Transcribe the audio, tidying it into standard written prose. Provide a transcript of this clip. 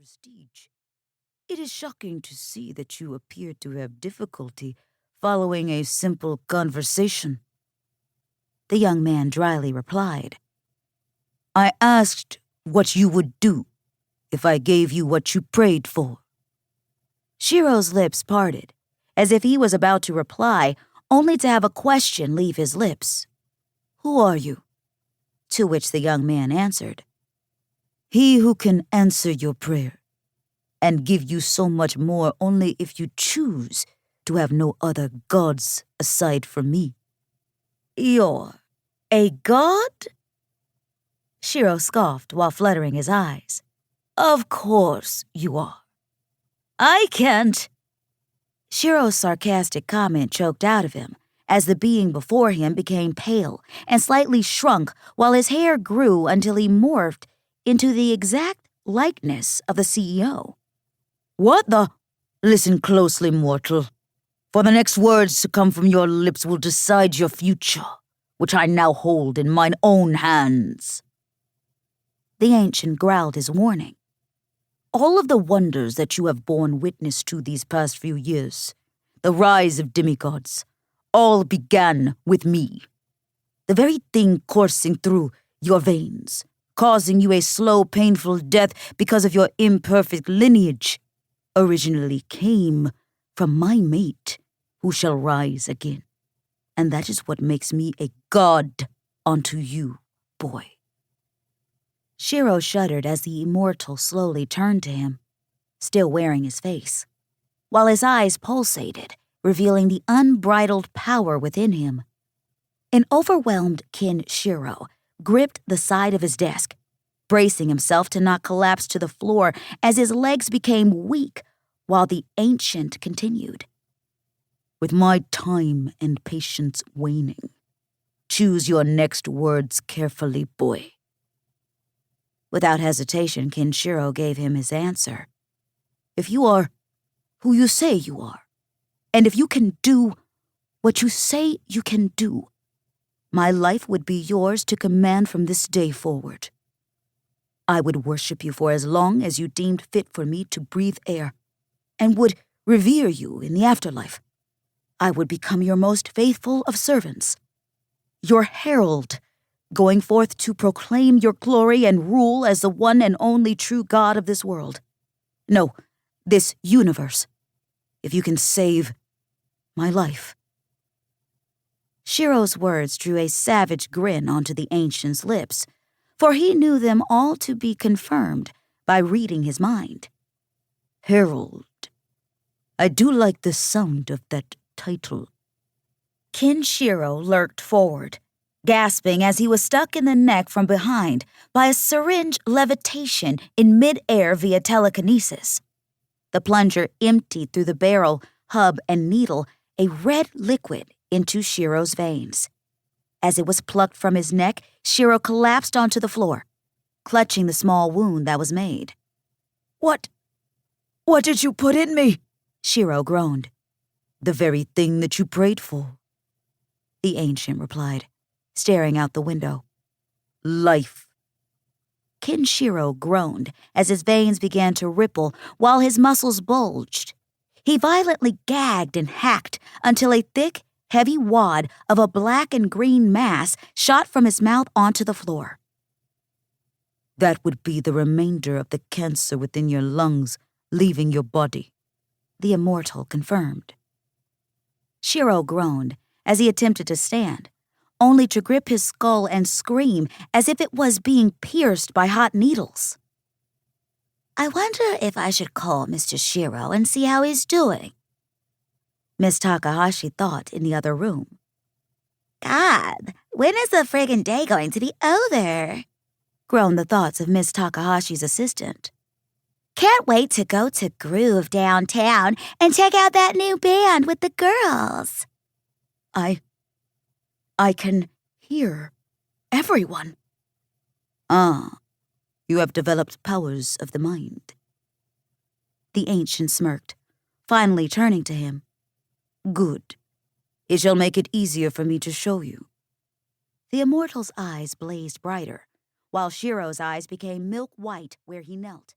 prestige. It is shocking to see that you appear to have difficulty following a simple conversation. The young man dryly replied, I asked what you would do if I gave you what you prayed for. Shiro's lips parted, as if he was about to reply, only to have a question leave his lips. Who are you? To which the young man answered, He who can answer your prayer, and give you so much more only if you choose to have no other gods aside from me. You're a god? Shiro scoffed while fluttering his eyes. Of course you are. I can't. Shiro's sarcastic comment choked out of him as the being before him became pale and slightly shrunk while his hair grew until he morphed into the exact likeness of the CEO. What the? Listen closely, mortal. For the next words to come from your lips will decide your future, which I now hold in mine own hands. The ancient growled his warning. All of the wonders that you have borne witness to these past few years, the rise of demigods, all began with me. The very thing coursing through your veins, causing you a slow, painful death because of your imperfect lineage, originally came from my mate, who shall rise again. And that is what makes me a god unto you, boy. Shiro shuddered as the immortal slowly turned to him, still wearing his face, while his eyes pulsated, revealing the unbridled power within him. An overwhelmed Kin Shiro gripped the side of his desk, bracing himself to not collapse to the floor as his legs became weak, while the ancient continued. With my time and patience waning, choose your next words carefully, boy. Without hesitation, Kinshiro gave him his answer. If you are who you say you are, and if you can do what you say you can do, my life would be yours to command from this day forward. I would worship you for as long as you deemed fit for me to breathe air, and would revere you in the afterlife. I would become your most faithful of servants, your herald, going forth to proclaim your glory and rule as the one and only true God of this world. No, this universe, if you can save my life. Shiro's words drew a savage grin onto the ancient's lips, for he knew them all to be confirmed by reading his mind. Herald. I do like the sound of that title. Kinshiro lurked forward, gasping as he was stuck in the neck from behind by a syringe levitation in mid-air via telekinesis. The plunger emptied through the barrel, hub, and needle a red liquid into Shiro's veins. As it was plucked from his neck, Shiro collapsed onto the floor, clutching the small wound that was made. What did you put in me? Shiro groaned. The very thing that you prayed for, the ancient replied, staring out the window. Life. Kinshiro groaned as his veins began to ripple while his muscles bulged. He violently gagged and hacked until a thick, heavy wad of a black and green mass shot from his mouth onto the floor. That would be the remainder of the cancer within your lungs leaving your body, the immortal confirmed. Shiro groaned as he attempted to stand, only to grip his skull and scream as if it was being pierced by hot needles. I wonder if I should call Mr. Shiro and see how he's doing, Miss Takahashi thought in the other room. God, when is the friggin' day going to be over? Groaned the thoughts of Miss Takahashi's assistant. Can't wait to go to Groove downtown and check out that new band with the girls. I can hear everyone. Ah, you have developed powers of the mind. The ancient smirked, finally turning to him. Good. It shall make it easier for me to show you. The immortal's eyes blazed brighter, while Shiro's eyes became milk white where he knelt.